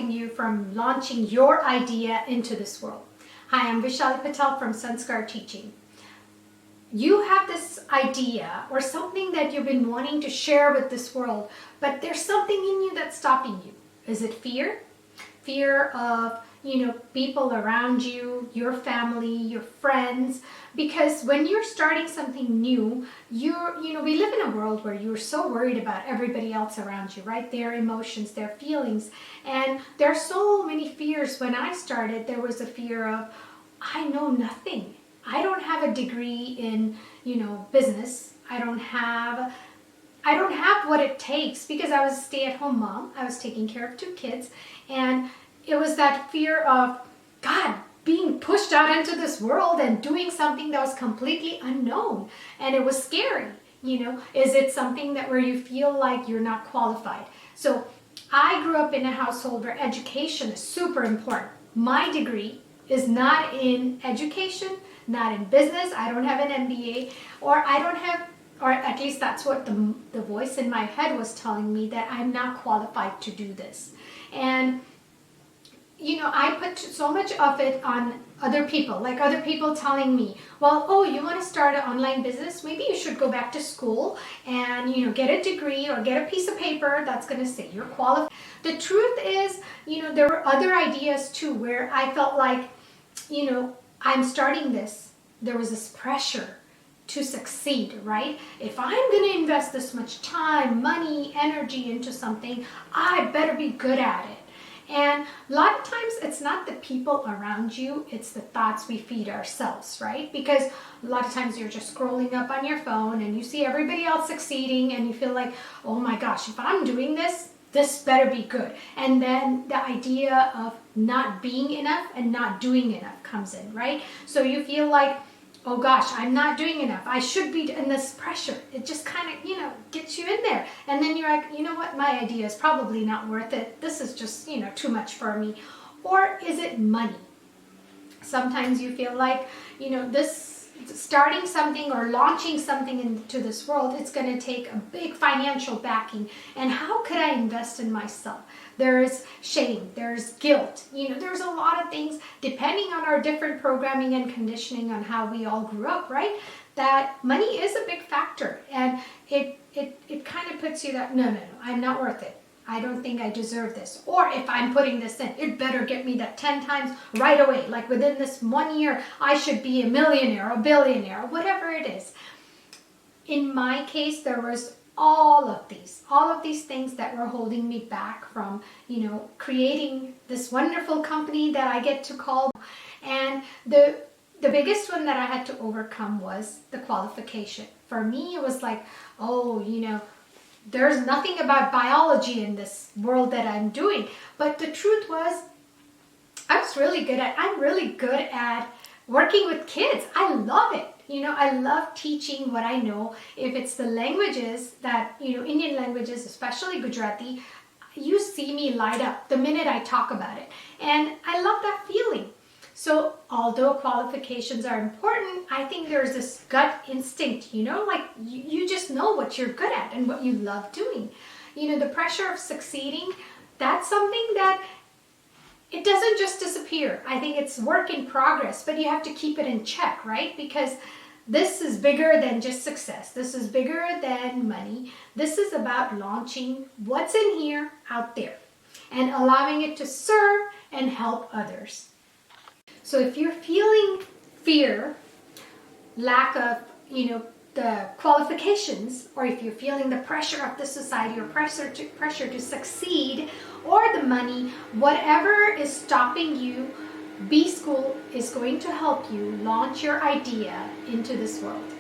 stopping you from launching your idea into this world? Hi, I'm Vishali Patel from Sanskar Teaching. You have this idea or something that you've been wanting to share with this world, but there's something in you that's stopping you. Is it fear? Fear of, people around you, your family, your friends. Because when you're starting something new, we live in a world where you're so worried about everybody else around you, right? Their emotions, their feelings. And there are so many fears. When I started, there was a fear of, I know nothing. I don't have a degree in, business. I don't have what it takes, because I was a stay-at-home mom. I was taking care of 2 kids, and it was that fear of, God, being pushed out into this world and doing something that was completely unknown, and it was scary. Is it something that where you feel like you're not qualified? So I grew up in a household where education is super important. My degree is not in education, not in business. I don't have an MBA, or at least that's what the voice in my head was telling me, that I'm not qualified to do this. And I put so much of it on other people, like other people telling me, well, oh, you want to start an online business? Maybe you should go back to school and, get a degree or get a piece of paper that's going to say you're qualified. The truth is, there were other ideas too, where I felt like, I'm starting this. There was this pressure to succeed, right? If I'm going to invest this much time, money, energy into something, I better be good at it. And a lot of times it's not the people around you, it's the thoughts we feed ourselves, right? Because a lot of times you're just scrolling up on your phone and you see everybody else succeeding and you feel like, oh my gosh, if I'm doing this, this better be good. And then the idea of not being enough and not doing enough comes in, right? So you feel like, oh gosh, I'm not doing enough. I should be, in this pressure. It just kind of, gets you in there. And then you're like, you know what, my idea is probably not worth it. This is just, too much for me. Or is it money? Sometimes you feel like, starting something or launching something into this world, it's going to take a big financial backing. And how could I invest in myself? There's shame, there's guilt, there's a lot of things, depending on our different programming and conditioning on how we all grew up, right? That money is a big factor, and it kind of puts you that, no, I'm not worth it. I don't think I deserve this. Or if I'm putting this in, it better get me that 10 times right away. Like within this 1 year, I should be a millionaire, a billionaire, whatever it is. In my case, there was all of these things that were holding me back from, creating this wonderful company that I get to call. And the biggest one that I had to overcome was the qualification. For me, it was like, oh, there's nothing about biology in this world that I'm doing. But the truth was, I'm really good at working with kids. I love it. I love teaching what I know. If it's the languages that, Indian languages, especially Gujarati, you see me light up the minute I talk about it. And I love that feeling. So although qualifications are important, I think there's this gut instinct, like you just know what you're good at and what you love doing. The pressure of succeeding, that's something that it doesn't just disappear. I think it's work in progress, but you have to keep it in check, right? Because this is bigger than just success. This is bigger than money. This is about launching what's in here out there and allowing it to serve and help others. So if you're feeling fear, lack of, the qualifications, or if you're feeling the pressure of the society or pressure to succeed, or the money, whatever is stopping you, B School is going to help you launch your idea into this world.